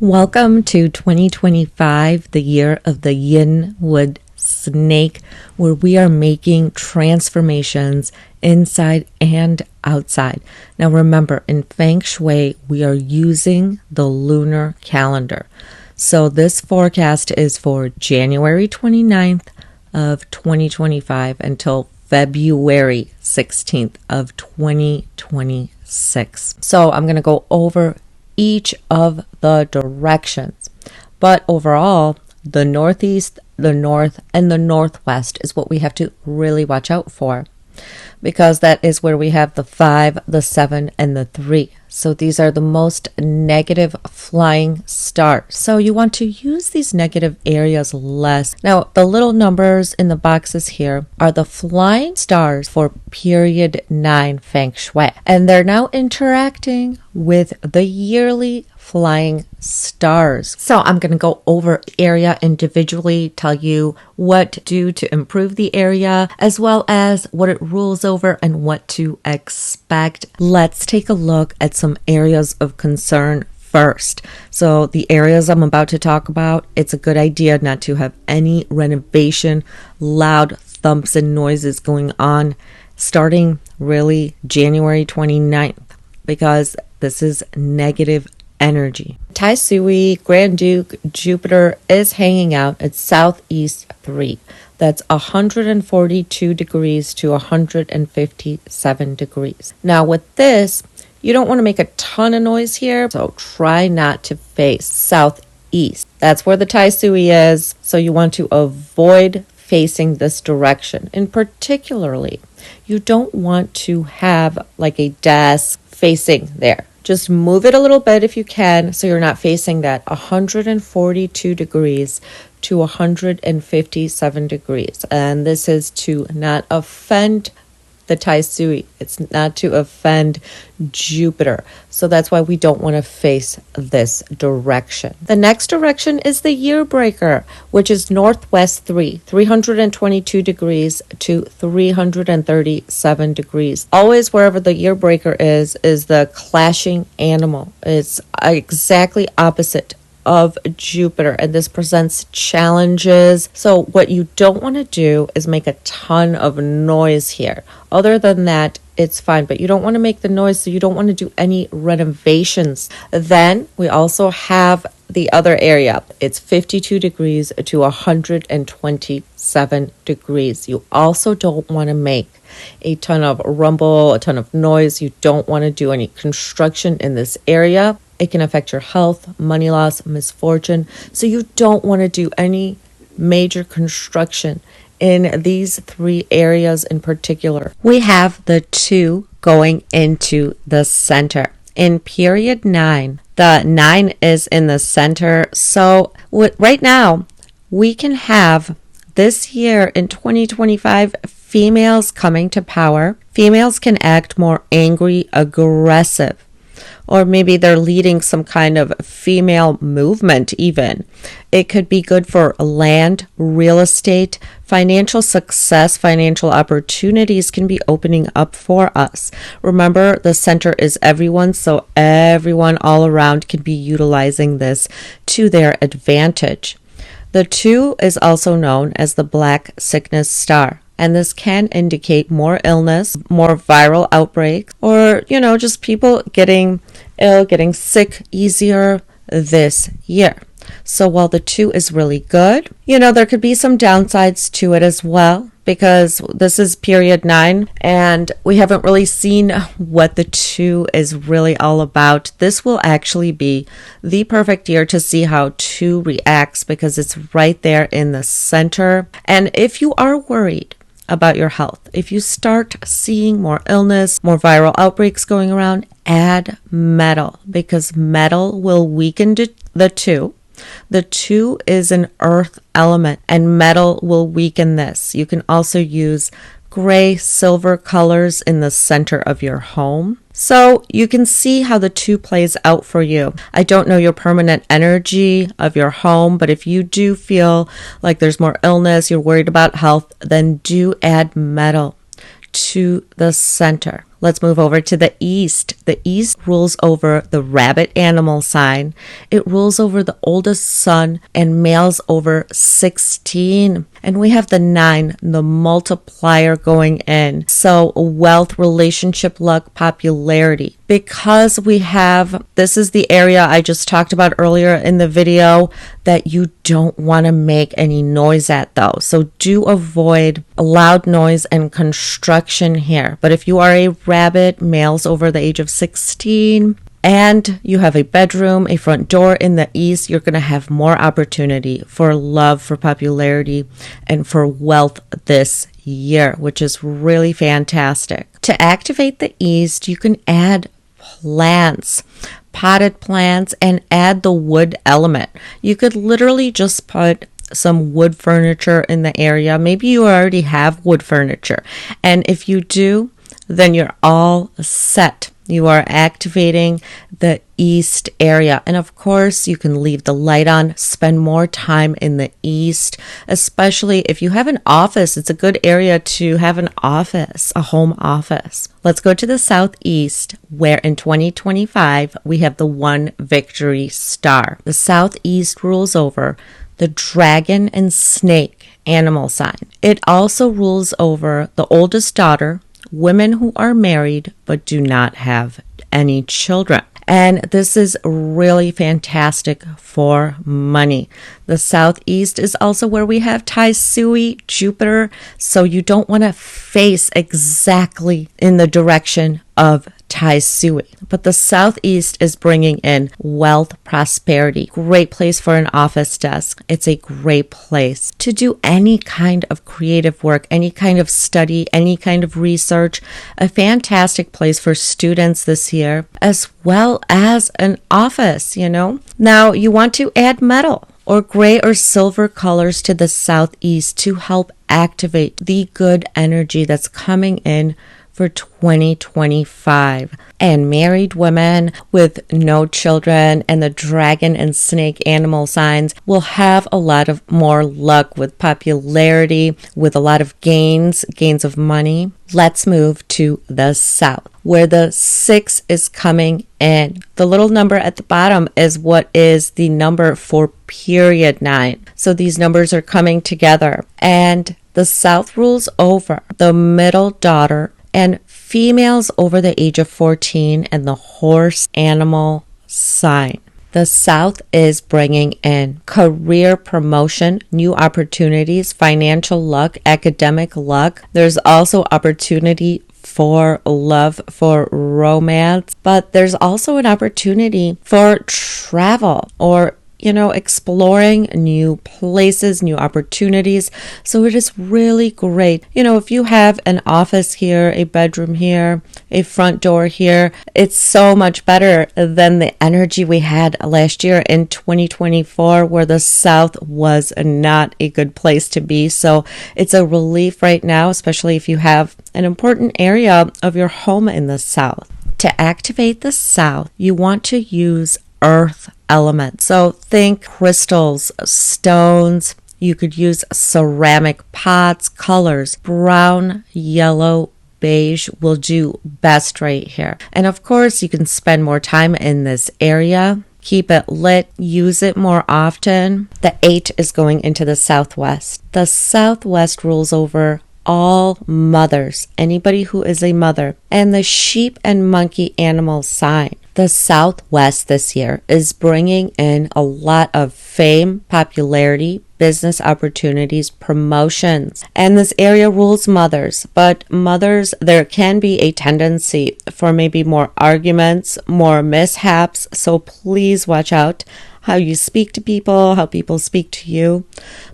Welcome to 2025, the year of the Yin Wood Snake, where we are making transformations inside and outside. Now remember, in Feng Shui, we are using the lunar calendar. So this forecast is for January 29th of 2025 until February 16th of 2026. So I'm going to go over each of the directions. But overall, the northeast, the north, and the northwest is what we have to really watch out for, because that is where we have the 5, the 7, and the 3. So these are the most negative flying stars. So you want to use these negative areas less. Now, the little numbers in the boxes here are the flying stars for period 9 Feng Shui. And they're now interacting with the yearly flying stars. So I'm going to go over area individually, tell you what to do to improve the area, as well as what it rules over and what to expect. Let's take a look at some areas of concern first. So the areas I'm about to talk about, it's a good idea not to have any renovation, loud thumps and noises going on starting really January 29th, because this is negative energy. Tai Sui, Grand Duke, Jupiter is hanging out at Southeast 3. That's 142 degrees to 157 degrees. Now with this, you don't want to make a ton of noise here, so try not to face southeast. That's where the Tai Sui is, so you want to avoid facing this direction. And particularly, you don't want to have like a desk facing there. Just move it a little bit if you can, so you're not facing that 142 degrees to 157 degrees. And this is to not offend the Tai Sui. It's not to offend Jupiter. So that's why we don't want to face this direction. The next direction is the year breaker, which is northwest 322 degrees to 337 degrees. Always wherever the year breaker is the clashing animal. It's exactly opposite of Jupiter, and this presents challenges. So what you don't want to do is make a ton of noise here. Other than that, it's fine, but you don't want to make the noise, so you don't want to do any renovations. Then we also have the other area. It's 52 degrees to 127 degrees. You also don't want to make a ton of rumble, a ton of noise. You don't want to do any construction in this area. It can affect your health, money loss, misfortune. So you don't want to do any major construction in these 3 areas in particular. We have the 2 going into the center. In period 9, the 9 is in the center. So right now, we can have this year in 2025, females coming to power. Females can act more angry, aggressive, or maybe they're leading some kind of female movement even. It could be good for land, real estate, financial success, financial opportunities can be opening up for us. Remember, the center is everyone, so everyone all around can be utilizing this to their advantage. The 2 is also known as the black sickness star. And this can indicate more illness, more viral outbreaks, or, just people getting ill, getting sick easier this year. So while the 2 is really good, there could be some downsides to it as well, because this is period 9 and we haven't really seen what the 2 is really all about. This will actually be the perfect year to see how 2 reacts, because it's right there in the center. And if you are worried about your health, if you start seeing more illness, more viral outbreaks going around, add metal, because metal will weaken the 2. The 2 is an earth element, and metal will weaken this. You can also use gray, silver colors in the center of your home. So you can see how the 2 plays out for you. I don't know your permanent energy of your home, but if you do feel like there's more illness, you're worried about health, then do add metal to the center. Let's move over to the east. The east rules over the rabbit animal sign. It rules over the oldest son and males over 16. And we have the 9, the multiplier going in. So wealth, relationship, luck, popularity. Because we have, this is the area I just talked about earlier in the video that you don't want to make any noise at though. So do avoid loud noise and construction here. But if you are a rabbit, males over the age of 16, and you have a bedroom, a front door in the east, you're going to have more opportunity for love, for popularity, and for wealth this year, which is really fantastic. To activate the east, you can add plants, potted plants, and add the wood element. You could literally just put some wood furniture in the area. Maybe you already have wood furniture. And if you do, then you're all set. You are activating the east area. And of course, you can leave the light on, spend more time in the east, especially if you have an office. It's a good area to have an office, a home office. Let's go to the southeast, where in 2025, we have the 1 victory star. The southeast rules over the dragon and snake animal sign. It also rules over the oldest daughter, women who are married but do not have any children. And this is really fantastic for money. The southeast is also where we have Tai Sui, Jupiter, so you don't want to face exactly in the direction of Tai Sui. But the southeast is bringing in wealth, prosperity. Great place for an office desk. It's a great place to do any kind of creative work, any kind of study, any kind of research. A fantastic place for students this year, as well as an office, Now, you want to add metal or gray or silver colors to the southeast to help activate the good energy that's coming in for 2025. And married women with no children and the dragon and snake animal signs will have a lot of more luck with popularity, with a lot of gains of money. Let's move to the south, where the 6 is coming in. The little number at the bottom is what is the number for period 9. So these numbers are coming together. And the south rules over the middle daughter and females over the age of 14 and the horse animal sign. The south is bringing in career promotion, new opportunities, financial luck, academic luck. There's also opportunity for love, for romance, but there's also an opportunity for travel or exploring new places, new opportunities. So it is really great. If you have an office here, a bedroom here, a front door here, it's so much better than the energy we had last year in 2024, where the south was not a good place to be. So it's a relief right now, especially if you have an important area of your home in the south. To activate the south, you want to use earth element. So think crystals, stones. You could use ceramic pots, colors, brown, yellow, beige will do best right here. And of course, you can spend more time in this area. Keep it lit, use it more often. The 8 is going into the southwest. The southwest rules over all mothers, anybody who is a mother, and the sheep and monkey animal sign. The southwest this year is bringing in a lot of fame, popularity, business opportunities, promotions. And this area rules mothers, but mothers, there can be a tendency for maybe more arguments, more mishaps. So please watch out how you speak to people, how people speak to you.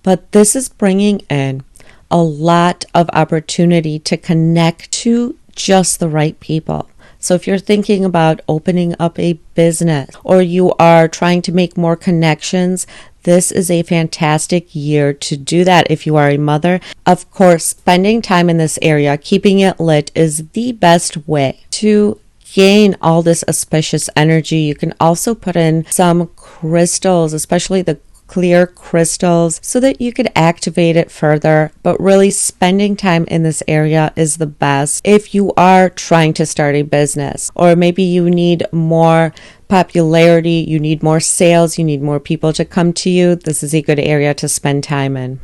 But this is bringing in a lot of opportunity to connect to just the right people. So if you're thinking about opening up a business or you are trying to make more connections, this is a fantastic year to do that if you are a mother. Of course, spending time in this area, keeping it lit is the best way to gain all this auspicious energy. You can also put in some crystals, especially the clear crystals so that you could activate it further. But really, spending time in this area is the best if you are trying to start a business, or maybe you need more popularity, you need more sales, you need more people to come to you. This is a good area to spend time in.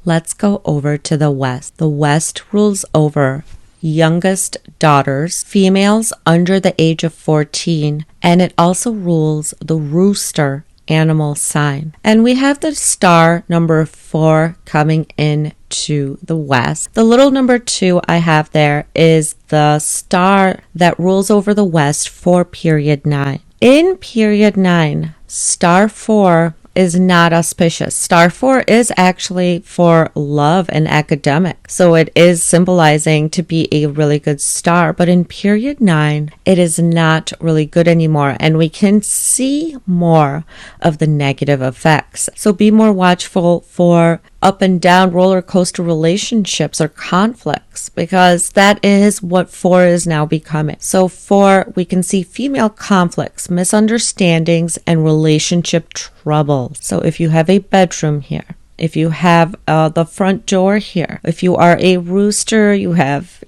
Let's go over to the West. The West rules over youngest daughters, females under the age of 14, and it also rules the rooster animal sign. And we have the star number 4 coming in to the West. The little number 2 I have there is the star that rules over the West for period 9. In period 9, star 4 is not auspicious. Star 4 is actually for love and academic, so it is symbolizing to be a really good star, but in period 9 it is not really good anymore, and we can see more of the negative effects. So be more watchful for up and down roller coaster relationships or conflicts, because that is what 4 is now becoming. So 4, we can see female conflicts, misunderstandings, and relationship troubles. So if you have a bedroom here, if you have the front door here, if you are a rooster, you have,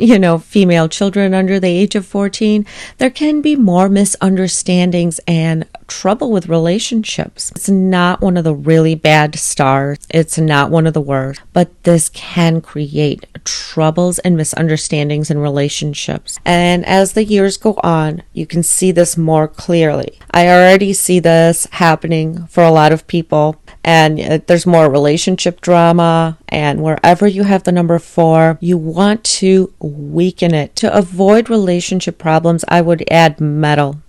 female children under the age of 14, there can be more misunderstandings and trouble with relationships. It's not one of the really bad stars. It's not one of the worst, but this can create troubles and misunderstandings in relationships. And as the years go on, you can see this more clearly. I already see this happening for a lot of people, and there's more relationship drama, and wherever you have the number 4, you want to weaken it. To avoid relationship problems, I would add metal,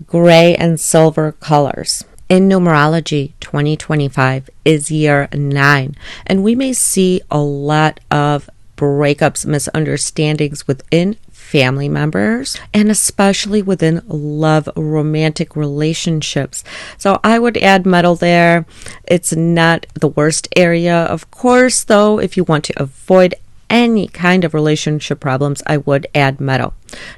gray and silver colors. In numerology, 2025 is year 9, and we may see a lot of breakups, misunderstandings within family members, and especially within love, romantic relationships. So I would add metal there. It's not the worst area. Of course, though, if you want to avoid any kind of relationship problems, I would add metal.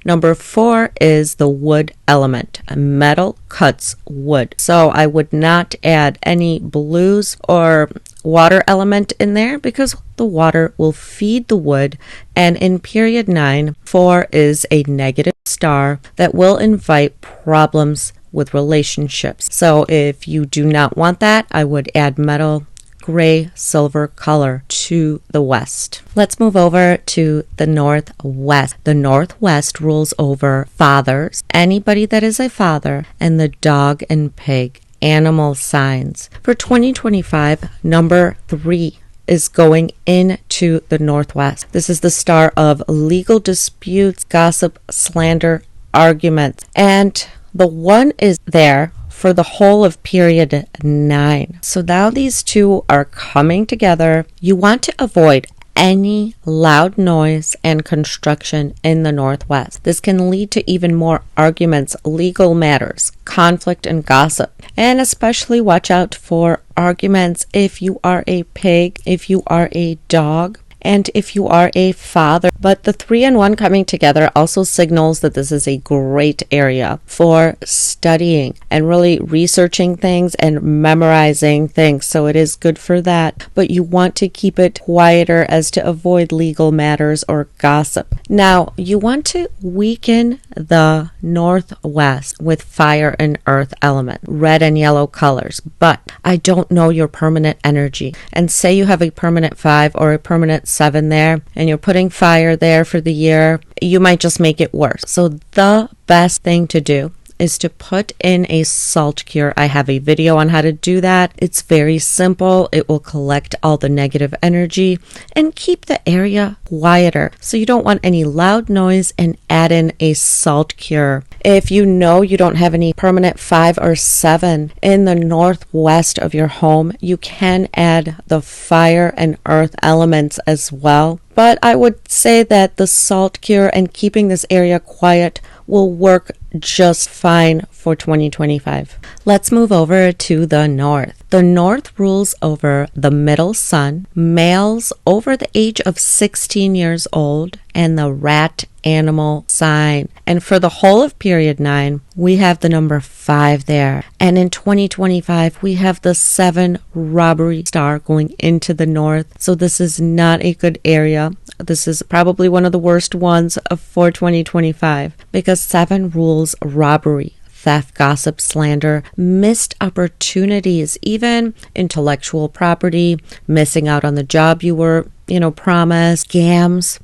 Number 4 is the wood element. Metal cuts wood. So I would not add any blues or water element in there, because the water will feed the wood. And in period 9, 4 is a negative star that will invite problems with relationships. So if you do not want that, I would add metal, gray, silver color to the West. Let's move over to the Northwest. The Northwest rules over fathers, anybody that is a father, and the dog and pig animal signs. For 2025, number 3 is going into the Northwest. This is the star of legal disputes, gossip, slander, arguments, and the 1 is there for the whole of period 9. So now these two are coming together. You want to avoid any loud noise and construction in the Northwest. This can lead to even more arguments, legal matters, conflict, and gossip. And especially watch out for arguments if you are a pig, if you are a dog, and if you are a father. But the 3 and 1 coming together also signals that this is a great area for studying and really researching things and memorizing things. So it is good for that. But you want to keep it quieter as to avoid legal matters or gossip. Now, you want to weaken the Northwest with fire and earth element, red and yellow colors. But I don't know your permanent energy. And say you have a permanent 5 or a permanent 7 there, and you're putting fire there for the year, you might just make it worse. So the best thing to do is to put in a salt cure. I have a video on how to do that. It's very simple. It will collect all the negative energy and keep the area quieter. So you don't want any loud noise, and add in a salt cure. If you know you don't have any permanent 5 or 7 in the Northwest of your home, you can add the fire and earth elements as well. But I would say that the salt cure and keeping this area quiet will work just fine for 2025. Let's move over to the North. The north rules over the middle sun, males over the age of 16 years old, and the rat animal sign. And for the whole of period 9, we have the number 5 there. And in 2025, we have the 7 robbery star going into the north. So this is not a good area. This is probably one of the worst ones for 2025 because 7 rules robbery, theft, gossip, slander, missed opportunities, even intellectual property, missing out on the job you were, promised, scams,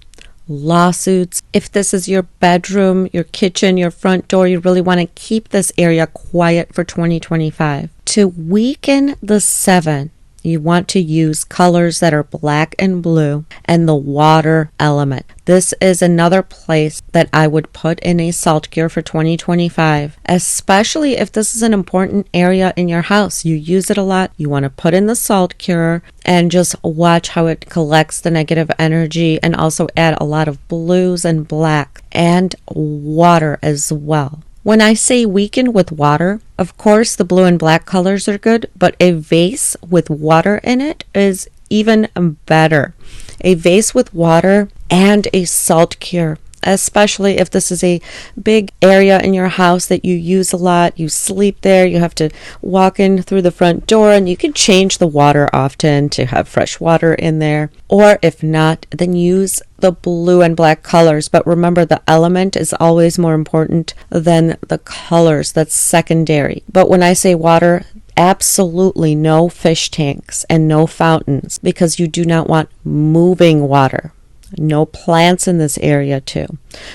lawsuits. If this is your bedroom, your kitchen, your front door, you really want to keep this area quiet for 2025. To weaken the 7, you want to use colors that are black and blue and the water element. This is another place that I would put in a salt cure for 2025, especially if this is an important area in your house. You use it a lot. You want to put in the salt cure and just watch how it collects the negative energy, and also add a lot of blues and black and water as well. When I say weaken with water, of course the blue and black colors are good, but a vase with water in it is even better. A vase with water and a salt cure, especially if this is a big area in your house that you use a lot, you sleep there, you have to walk in through the front door, and you can change the water often to have fresh water in there. Or if not, then use the blue and black colors. But remember, the element is always more important than the colors. That's secondary. But when I say water, absolutely no fish tanks and no fountains, because you do not want moving water. No plants in this area too.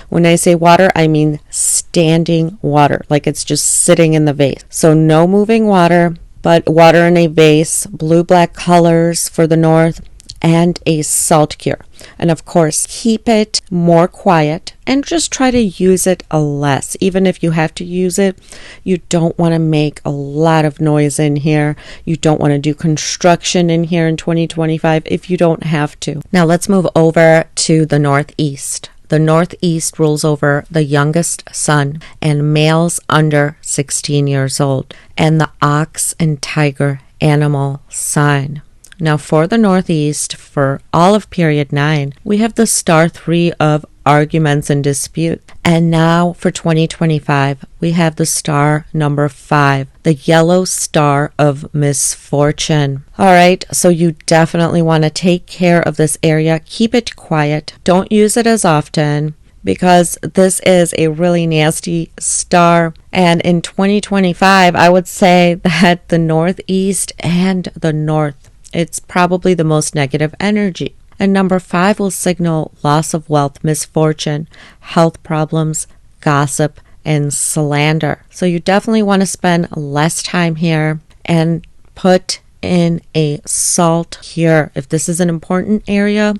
When I say water, I mean standing water, like it's just sitting in the vase. So no moving water, but water in a vase, blue-black colors for the north, and a salt cure. And of course, keep it more quiet and just try to use it less. Even if you have to use it, you don't want to make a lot of noise in here. You don't want to do construction in here in 2025 if you don't have to. Now let's move over to the northeast. The northeast rules over the youngest son and males under 16 years old, and the ox and tiger animal sign. Now for the northeast, for all of period 9, we have the star 3 of arguments and dispute. And now for 2025, we have the star number 5, the yellow star of misfortune. All right, so you definitely want to take care of this area. Keep it quiet. Don't use it as often, because this is a really nasty star. And in 2025, I would say that the northeast and the north, it's probably the most negative energy. And number 5 will signal loss of wealth, misfortune, health problems, gossip, and slander. So you definitely want to spend less time here and put in a salt cure if this is an important area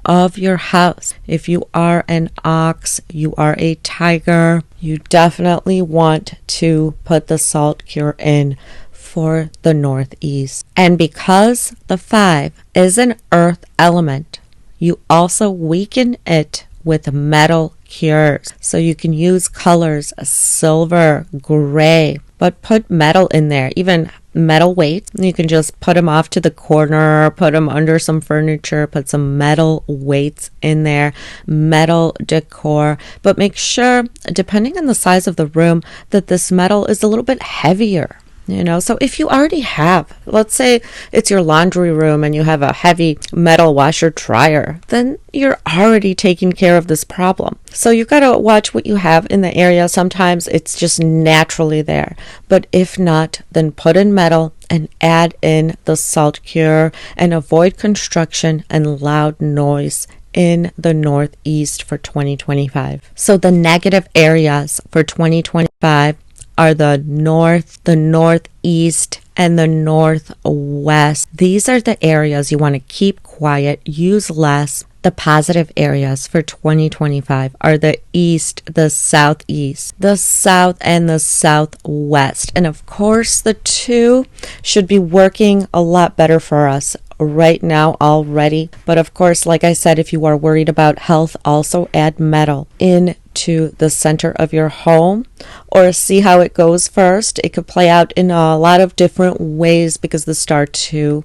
of your house. If you are an ox, you are a tiger, you definitely want to put the salt cure in for the northeast. And because the 5 is an earth element, you also weaken it with metal cures. So you can use colors silver, gray, but put metal in there, even metal weights. You can just put them off to the corner, put them under some furniture, put some metal weights in there, metal decor. But make sure, depending on the size of the room, that this metal is a little bit heavier. So if you already have, let's say it's your laundry room and you have a heavy metal washer dryer, then you're already taking care of this problem. So you've got to watch what you have in the area. Sometimes it's just naturally there. But if not, then put in metal and add in the salt cure, and avoid construction and loud noise in the northeast for 2025. So the negative areas for 2025 are the north, the northeast, and the northwest. These are the areas you want to keep quiet, use less. The positive areas for 2025 are the east, the southeast, the south, and the southwest. And of course, the 2 should be working a lot better for us right now already. But of course, like I said, if you are worried about health, also add metal into the center of your home, or see how it goes first. It could play out in a lot of different ways because the star 2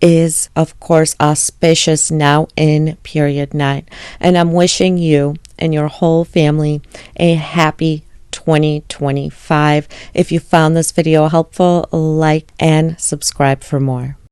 is, of course, auspicious now in period 9. And I'm wishing you and your whole family a happy 2025. If you found this video helpful, like and subscribe for more.